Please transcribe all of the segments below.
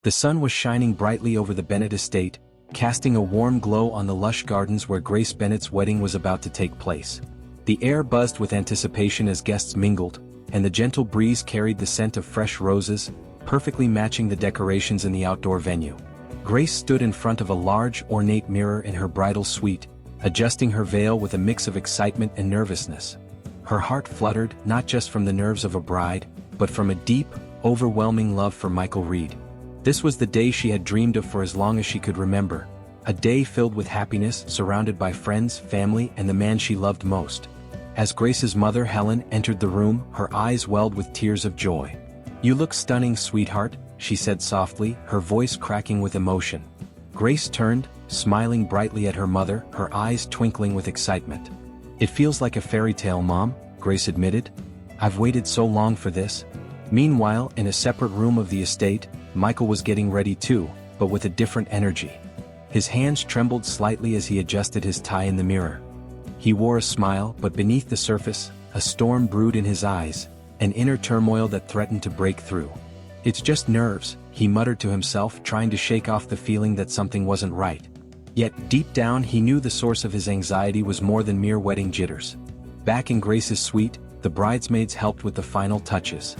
The sun was shining brightly over the Bennett estate, casting a warm glow on the lush gardens where Grace Bennett's wedding was about to take place. The air buzzed with anticipation as guests mingled, and the gentle breeze carried the scent of fresh roses, perfectly matching the decorations in the outdoor venue. Grace stood in front of a large, ornate mirror in her bridal suite, adjusting her veil with a mix of excitement and nervousness. Her heart fluttered not just from the nerves of a bride, but from a deep, overwhelming love for Michael Reed. This was the day she had dreamed of for as long as she could remember. A day filled with happiness, surrounded by friends, family, and the man she loved most. As Grace's mother, Helen, entered the room, her eyes welled with tears of joy. "You look stunning, sweetheart," she said softly, her voice cracking with emotion. Grace turned, smiling brightly at her mother, her eyes twinkling with excitement. "It feels like a fairy tale, Mom," Grace admitted. "I've waited so long for this." Meanwhile, in a separate room of the estate, Michael was getting ready too, but with a different energy. His hands trembled slightly as he adjusted his tie in the mirror. He wore a smile, but beneath the surface, a storm brewed in his eyes, an inner turmoil that threatened to break through. "It's just nerves," he muttered to himself, trying to shake off the feeling that something wasn't right. Yet, deep down, he knew the source of his anxiety was more than mere wedding jitters. Back in Grace's suite, the bridesmaids helped with the final touches.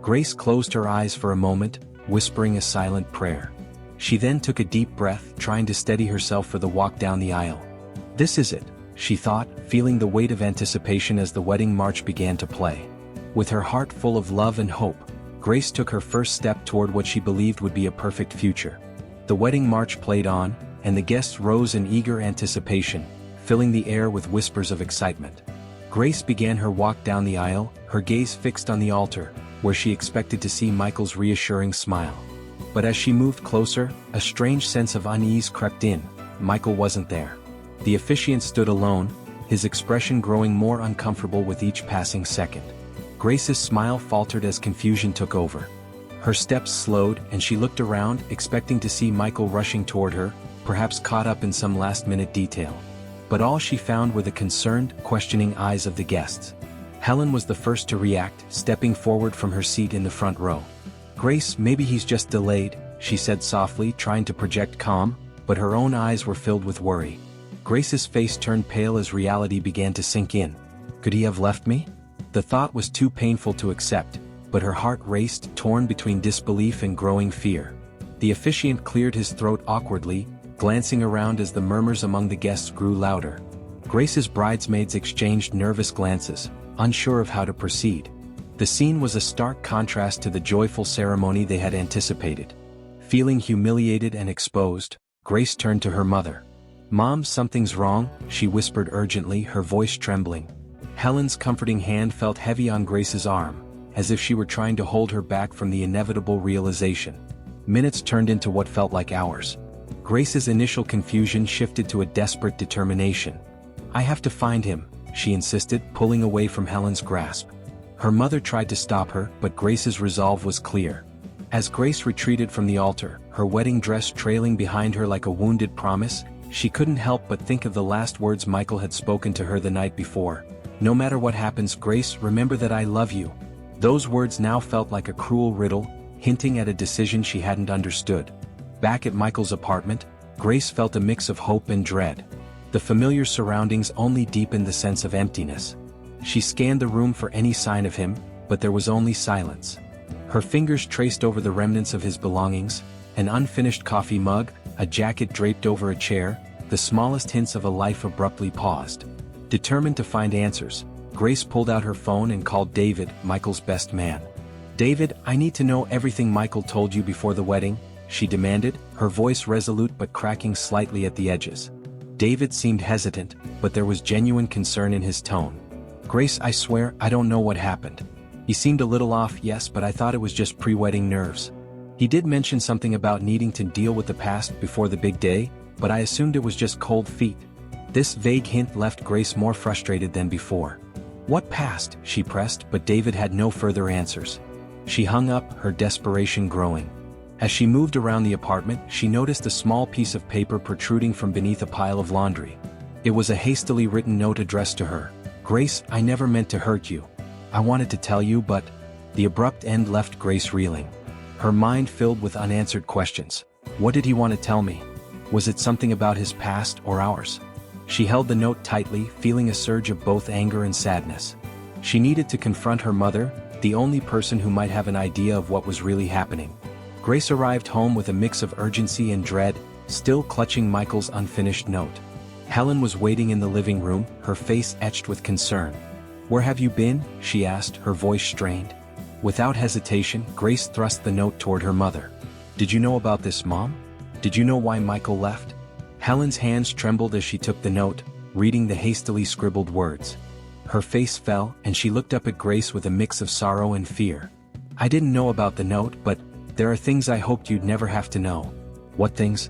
Grace closed her eyes for a moment, whispering a silent prayer. She then took a deep breath, trying to steady herself for the walk down the aisle. "This is it," she thought, feeling the weight of anticipation as the wedding march began to play. With her heart full of love and hope, Grace took her first step toward what she believed would be a perfect future. The wedding march played on, and the guests rose in eager anticipation, filling the air with whispers of excitement. Grace began her walk down the aisle, her gaze fixed on the altar, where she expected to see Michael's reassuring smile. But as she moved closer, a strange sense of unease crept in. Michael wasn't there. The officiant stood alone, his expression growing more uncomfortable with each passing second. Grace's smile faltered as confusion took over. Her steps slowed, and she looked around, expecting to see Michael rushing toward her, perhaps caught up in some last-minute detail. But all she found were the concerned, questioning eyes of the guests. Helen was the first to react, stepping forward from her seat in the front row. "Grace, maybe he's just delayed," she said softly, trying to project calm, but her own eyes were filled with worry. Grace's face turned pale as reality began to sink in. Could he have left me? The thought was too painful to accept, but her heart raced, torn between disbelief and growing fear. The officiant cleared his throat awkwardly, glancing around as the murmurs among the guests grew louder. Grace's bridesmaids exchanged nervous glances, unsure of how to proceed. The scene was a stark contrast to the joyful ceremony they had anticipated. Feeling humiliated and exposed, Grace turned to her mother. "Mom, something's wrong," she whispered urgently, her voice trembling. Helen's comforting hand felt heavy on Grace's arm, as if she were trying to hold her back from the inevitable realization. Minutes turned into what felt like hours. Grace's initial confusion shifted to a desperate determination. "I have to find him," she insisted, pulling away from Helen's grasp. Her mother tried to stop her, but Grace's resolve was clear. As Grace retreated from the altar, her wedding dress trailing behind her like a wounded promise, she couldn't help but think of the last words Michael had spoken to her the night before. "No matter what happens, Grace, remember that I love you." Those words now felt like a cruel riddle, hinting at a decision she hadn't understood. Back at Michael's apartment, Grace felt a mix of hope and dread. The familiar surroundings only deepened the sense of emptiness. She scanned the room for any sign of him, but there was only silence. Her fingers traced over the remnants of his belongings, an unfinished coffee mug, a jacket draped over a chair, the smallest hints of a life abruptly paused. Determined to find answers, Grace pulled out her phone and called David, Michael's best man. "David, I need to know everything Michael told you before the wedding," she demanded, her voice resolute but cracking slightly at the edges. David seemed hesitant, but there was genuine concern in his tone. "Grace, I swear, I don't know what happened. He seemed a little off, yes, but I thought it was just pre-wedding nerves. He did mention something about needing to deal with the past before the big day, but I assumed it was just cold feet." This vague hint left Grace more frustrated than before. "What past?" she pressed, but David had no further answers. She hung up, her desperation growing. As she moved around the apartment, she noticed a small piece of paper protruding from beneath a pile of laundry. It was a hastily written note addressed to her. "Grace, I never meant to hurt you. I wanted to tell you, but..." The abrupt end left Grace reeling. her mind filled with unanswered questions. What did he want to tell me? Was it something about his past or ours? She held the note tightly, feeling a surge of both anger and sadness. She needed to confront her mother, the only person who might have an idea of what was really happening. Grace arrived home with a mix of urgency and dread, still clutching Michael's unfinished note. Helen was waiting in the living room, her face etched with concern. "Where have you been?" she asked, her voice strained. Without hesitation, Grace thrust the note toward her mother. "Did you know about this, Mom? Did you know why Michael left?" Helen's hands trembled as she took the note, reading the hastily scribbled words. Her face fell, and she looked up at Grace with a mix of sorrow and fear. "I didn't know about the note, but there are things I hoped you'd never have to know." "What things?"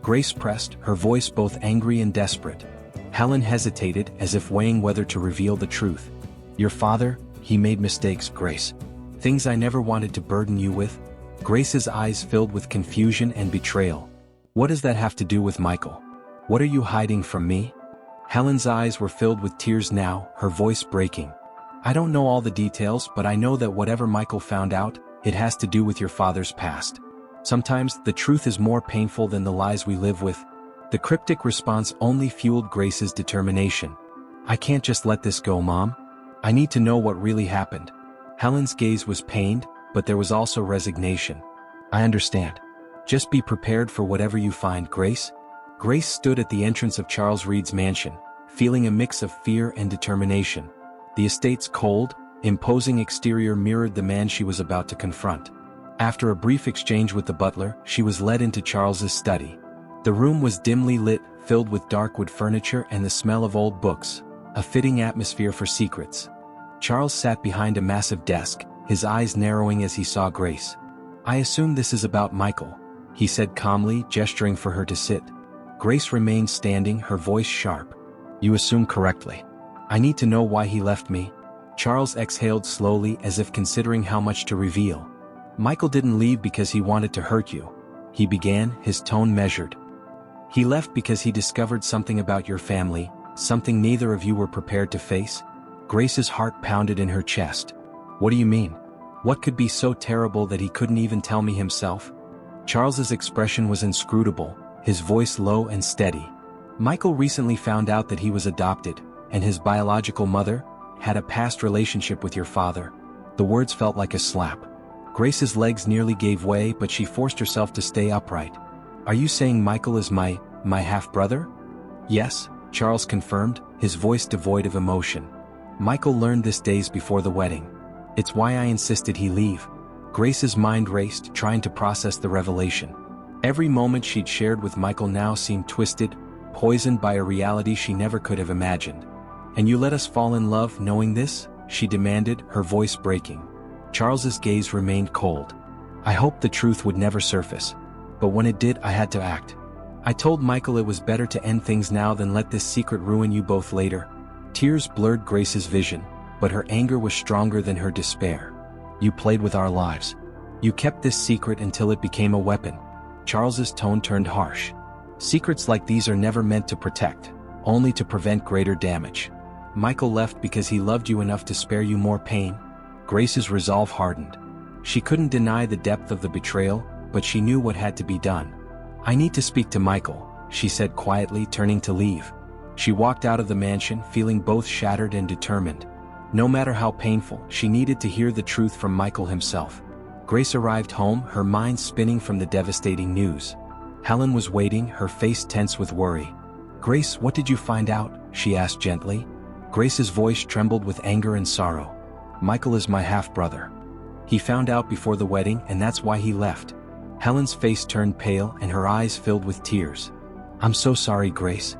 Grace pressed, her voice both angry and desperate. Helen hesitated, as if weighing whether to reveal the truth. "Your father, he made mistakes, Grace. Things I never wanted to burden you with." Grace's eyes filled with confusion and betrayal. "What does that have to do with Michael? What are you hiding from me?" Helen's eyes were filled with tears now, her voice breaking. "I don't know all the details, but I know that whatever Michael found out, it has to do with your father's past. Sometimes, the truth is more painful than the lies we live with." The cryptic response only fueled Grace's determination. "I can't just let this go, Mom. I need to know what really happened." Helen's gaze was pained, but there was also resignation. "I understand. Just be prepared for whatever you find, Grace." Grace stood at the entrance of Charles Reed's mansion, feeling a mix of fear and determination. The estate's cold, imposing exterior mirrored the man she was about to confront. After a brief exchange with the butler, she was led into Charles's study. The room was dimly lit, filled with dark wood furniture and the smell of old books, a fitting atmosphere for secrets. Charles sat behind a massive desk, his eyes narrowing as he saw Grace. "I assume this is about Michael," he said calmly, gesturing for her to sit. Grace remained standing, her voice sharp. "You assume correctly. I need to know why he left me." Charles exhaled slowly, as if considering how much to reveal. "Michael didn't leave because he wanted to hurt you," he began, his tone measured. "He left because he discovered something about your family, something neither of you were prepared to face." Grace's heart pounded in her chest. "What do you mean? What could be so terrible that he couldn't even tell me himself?" Charles's expression was inscrutable, his voice low and steady. "Michael recently found out that he was adopted, and his biological mother had a past relationship with your father." The words felt like a slap. Grace's legs nearly gave way, but she forced herself to stay upright. "Are you saying Michael is my half-brother?" "Yes," Charles confirmed, his voice devoid of emotion. "Michael learned this days before the wedding. It's why I insisted he leave." Grace's mind raced, trying to process the revelation. Every moment she'd shared with Michael now seemed twisted, poisoned by a reality she never could have imagined. "And you let us fall in love knowing this?" she demanded, her voice breaking. Charles's gaze remained cold. "I hoped the truth would never surface. But when it did, I had to act. I told Michael it was better to end things now than let this secret ruin you both later." Tears blurred Grace's vision, but her anger was stronger than her despair. "You played with our lives. You kept this secret until it became a weapon." Charles's tone turned harsh. "Secrets like these are never meant to protect, only to prevent greater damage. Michael left because he loved you enough to spare you more pain." Grace's resolve hardened. She couldn't deny the depth of the betrayal, but she knew what had to be done. "I need to speak to Michael," she said quietly, turning to leave. She walked out of the mansion, feeling both shattered and determined. No matter how painful, she needed to hear the truth from Michael himself. Grace arrived home, her mind spinning from the devastating news. Helen was waiting, her face tense with worry. "Grace, what did you find out?" she asked gently. Grace's voice trembled with anger and sorrow. "Michael is my half-brother. He found out before the wedding, and that's why he left." Helen's face turned pale and her eyes filled with tears. "I'm so sorry, Grace.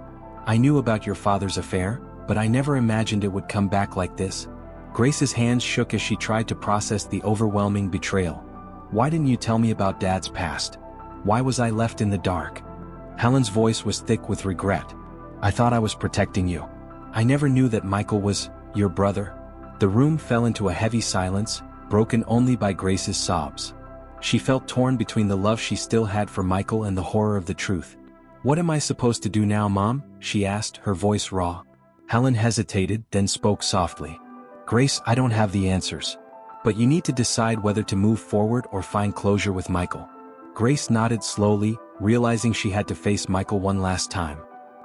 I knew about your father's affair, but I never imagined it would come back like this." Grace's hands shook as she tried to process the overwhelming betrayal. "Why didn't you tell me about Dad's past? Why was I left in the dark?" Helen's voice was thick with regret. "I thought I was protecting you. I never knew that Michael was your brother." The room fell into a heavy silence, broken only by Grace's sobs. She felt torn between the love she still had for Michael and the horror of the truth. "What am I supposed to do now, Mom?" she asked, her voice raw. Helen hesitated, then spoke softly. "Grace, I don't have the answers. But you need to decide whether to move forward or find closure with Michael. Grace nodded slowly, realizing she had to face Michael one last time.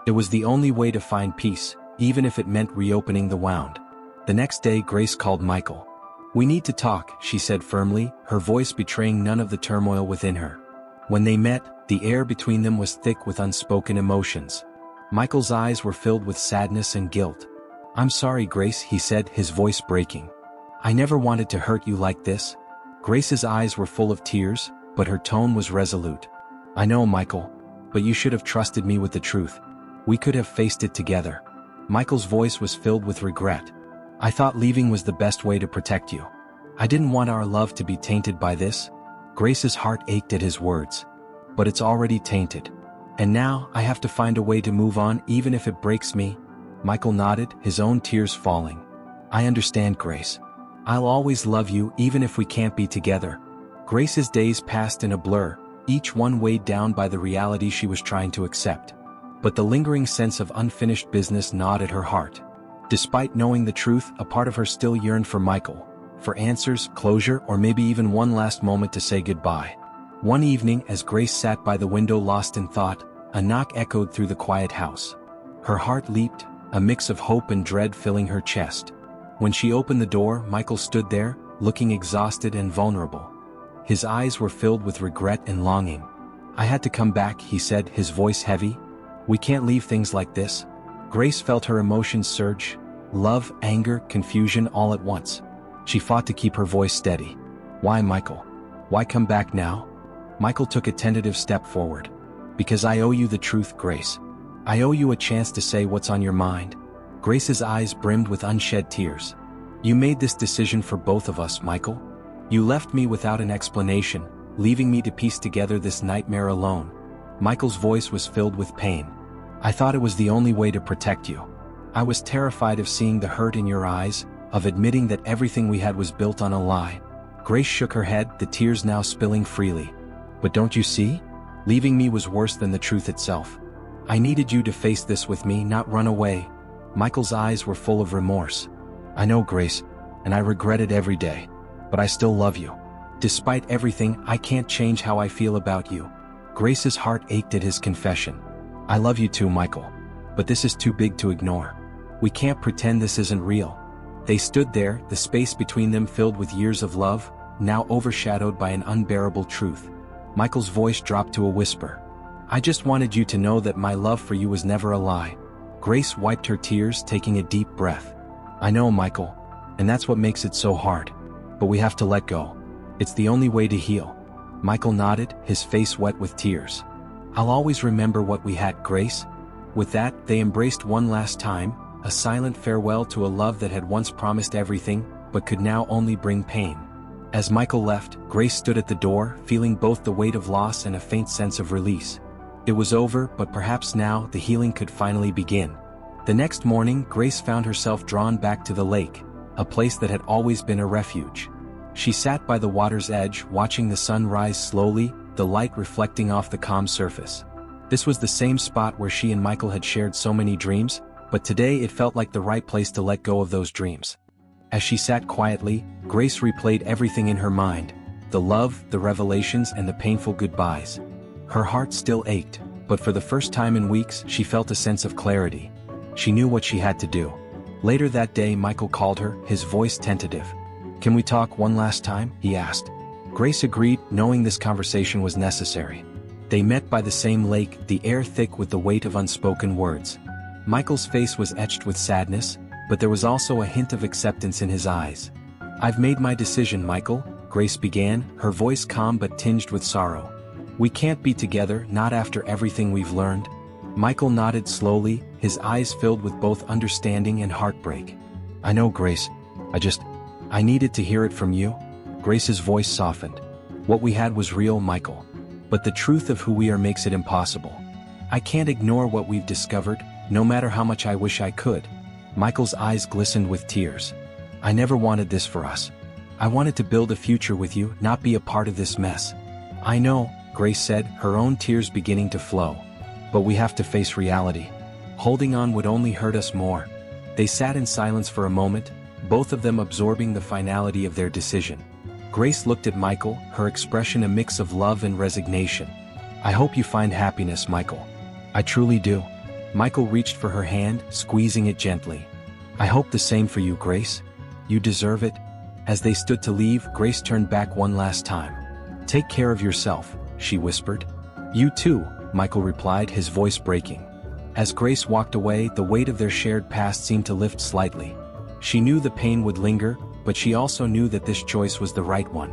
It was the only way to find peace, even if it meant reopening the wound. The next day Grace called Michael. "We need to talk," she said firmly, her voice betraying none of the turmoil within her. When they met, the air between them was thick with unspoken emotions. Michael's eyes were filled with sadness and guilt. "I'm sorry, Grace," he said, his voice breaking. "I never wanted to hurt you like this." Grace's eyes were full of tears, but her tone was resolute. "I know, Michael, but you should have trusted me with the truth. We could have faced it together." Michael's voice was filled with regret. "I thought leaving was the best way to protect you. I didn't want our love to be tainted by this." Grace's heart ached at his words. "But it's already tainted. And now, I have to find a way to move on even if it breaks me." Michael nodded, his own tears falling. "I understand, Grace. I'll always love you even if we can't be together." Grace's days passed in a blur, each one weighed down by the reality she was trying to accept. But the lingering sense of unfinished business gnawed at her heart. Despite knowing the truth, a part of her still yearned for Michael, for answers, closure, or maybe even one last moment to say goodbye. One evening, as Grace sat by the window lost in thought, a knock echoed through the quiet house. Her heart leaped, a mix of hope and dread filling her chest. When she opened the door, Michael stood there, looking exhausted and vulnerable. His eyes were filled with regret and longing. "I had to come back," he said, his voice heavy. "We can't leave things like this." Grace felt her emotions surge, love, anger, confusion all at once. She fought to keep her voice steady. "Why, Michael? Why come back now?" Michael took a tentative step forward. "Because I owe you the truth, Grace. I owe you a chance to say what's on your mind." Grace's eyes brimmed with unshed tears. "You made this decision for both of us, Michael. You left me without an explanation, leaving me to piece together this nightmare alone." Michael's voice was filled with pain. "I thought it was the only way to protect you. I was terrified of seeing the hurt in your eyes, of admitting that everything we had was built on a lie." Grace shook her head, the tears now spilling freely. "But don't you see? Leaving me was worse than the truth itself. I needed you to face this with me, not run away." Michael's eyes were full of remorse. "I know, Grace, and I regret it every day. But I still love you. Despite everything, I can't change how I feel about you." Grace's heart ached at his confession. "I love you too, Michael. But this is too big to ignore. We can't pretend this isn't real." They stood there, the space between them filled with years of love, now overshadowed by an unbearable truth. Michael's voice dropped to a whisper. "I just wanted you to know that my love for you was never a lie." Grace wiped her tears, taking a deep breath. "I know, Michael, and that's what makes it so hard. But we have to let go. It's the only way to heal." Michael nodded, his face wet with tears. "I'll always remember what we had, Grace." With that, they embraced one last time, a silent farewell to a love that had once promised everything, but could now only bring pain. As Michael left, Grace stood at the door, feeling both the weight of loss and a faint sense of release. It was over, but perhaps now the healing could finally begin. The next morning, Grace found herself drawn back to the lake, a place that had always been a refuge. She sat by the water's edge, watching the sun rise slowly, the light reflecting off the calm surface. This was the same spot where she and Michael had shared so many dreams, but today it felt like the right place to let go of those dreams. As she sat quietly, Grace replayed everything in her mind, the love, the revelations, and the painful goodbyes. Her heart still ached, but for the first time in weeks she felt a sense of clarity. She knew what she had to do. Later that day Michael called her, his voice tentative. "Can we talk one last time?" he asked. Grace agreed, knowing this conversation was necessary. They met by the same lake, the air thick with the weight of unspoken words. Michael's face was etched with sadness, but there was also a hint of acceptance in his eyes. "I've made my decision, Michael," Grace began, her voice calm but tinged with sorrow. "We can't be together, not after everything we've learned." Michael nodded slowly, his eyes filled with both understanding and heartbreak. "I know, Grace. I needed to hear it from you." Grace's voice softened. "What we had was real, Michael. But the truth of who we are makes it impossible. I can't ignore what we've discovered, no matter how much I wish I could." Michael's eyes glistened with tears. "I never wanted this for us. I wanted to build a future with you, not be a part of this mess." "I know," Grace said, her own tears beginning to flow. "But we have to face reality. Holding on would only hurt us more." They sat in silence for a moment, both of them absorbing the finality of their decision. Grace looked at Michael, her expression a mix of love and resignation. "I hope you find happiness, Michael." "I truly do." Michael reached for her hand, squeezing it gently. "I hope the same for you, Grace. You deserve it." As they stood to leave, Grace turned back one last time. "Take care of yourself," she whispered. "You too," Michael replied, his voice breaking. As Grace walked away, the weight of their shared past seemed to lift slightly. She knew the pain would linger, but she also knew that this choice was the right one.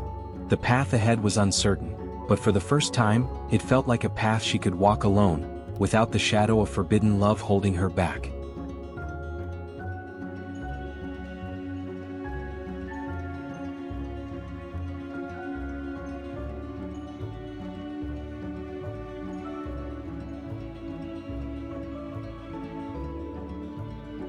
The path ahead was uncertain, but for the first time, it felt like a path she could walk alone, without the shadow of forbidden love holding her back.